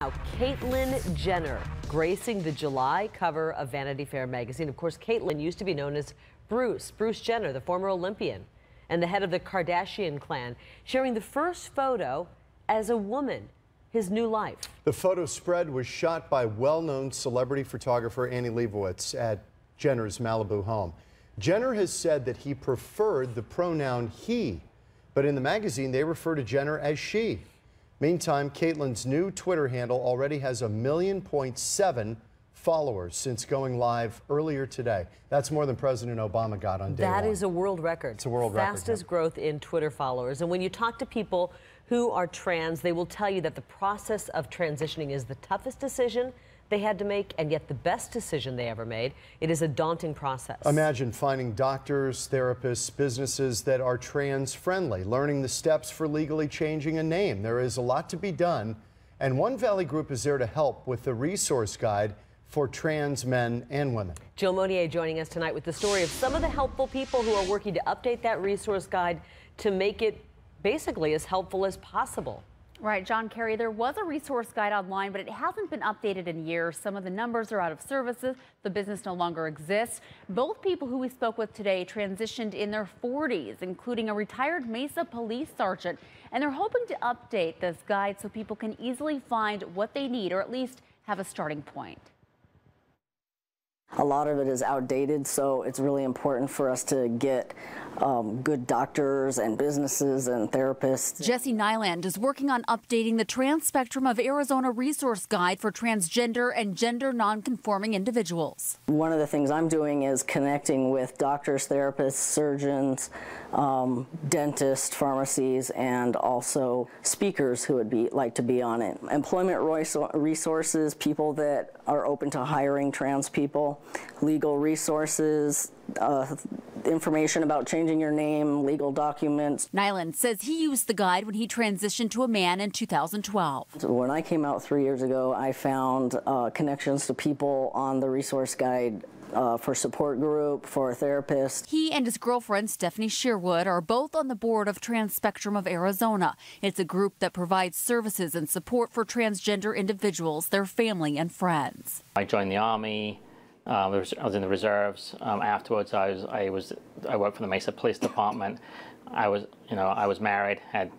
Now, Caitlyn Jenner gracing the July cover of Vanity Fair magazine. Of course, Caitlyn used to be known as Bruce Jenner, the former Olympian and the head of the Kardashian clan, sharing the first photo as a woman, his new life. The photo spread was shot by well-known celebrity photographer Annie Leibovitz at Jenner's Malibu home. Jenner has said that he preferred the pronoun he, but in the magazine they refer to Jenner as she. Meantime, Caitlyn's new Twitter handle already has 1.7 million followers since going live earlier today. That's more than President Obama got on day one. That is a world record. It's a world record. Fastest growth in Twitter followers. And when you talk to people who are trans, they will tell you that the process of transitioning is the toughest decision they had to make, and yet the best decision they ever made. It is a daunting process. Imagine finding doctors, therapists, businesses that are trans-friendly, learning the steps for legally changing a name. There is a lot to be done, and One Valley Group is there to help with the resource guide for trans men and women. Jill Monier joining us tonight with the story of some of the helpful people who are working to update that resource guide to make it basically as helpful as possible. Right, John Kerry, there was a resource guide online, but it hasn't been updated in years. Some of the numbers are out of services. The business no longer exists. Both people who we spoke with today transitioned in their 40s, including a retired Mesa police sergeant. And they're hoping to update this guide so people can easily find what they need, or at least have a starting point. A lot of it is outdated, so it's really important for us to get good doctors and businesses and therapists. Jesse Nyland is working on updating the Trans Spectrum of Arizona resource guide for transgender and gender nonconforming individuals. One of the things I'm doing is connecting with doctors, therapists, surgeons, dentists, pharmacies, and also speakers who would like to be on it. Employment resources, people that are open to hiring trans people, legal resources, information about changing your name, legal documents. Nyland says he used the guide when he transitioned to a man in 2012. When I came out 3 years ago, I found connections to people on the resource guide for support group, for a therapist. He and his girlfriend, Stephanie Sherwood, are both on the board of Trans Spectrum of Arizona. It's a group that provides services and support for transgender individuals, their family, and friends. I joined the Army. I was in the reserves. Afterwards, I worked for the Mesa Police Department. I was married, had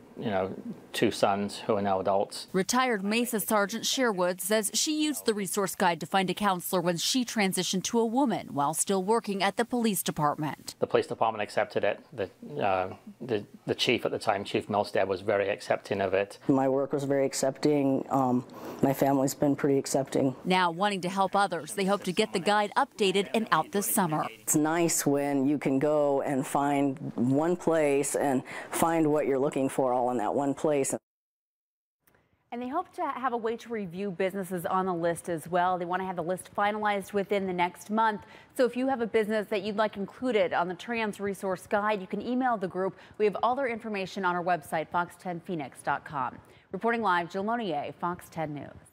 2 sons who are now adults. Retired Mesa Sergeant Sherwood says she used the resource guide to find a counselor when she transitioned to a woman while still working at the police department. The police department accepted it. The chief at the time, Chief Milstead, was very accepting of it. My work was very accepting. My family's been pretty accepting. Now wanting to help others, they hope to get the guide updated and out this summer. It's nice when you can go and find one place and find what you're looking for all in that one place. And they hope to have a way to review businesses on the list as well. They want to have the list finalized within the next month. So if you have a business that you'd like included on the Trans Resource Guide, you can email the group. We have all their information on our website, fox10phoenix.com. Reporting live, Jill Monier, Fox 10 News.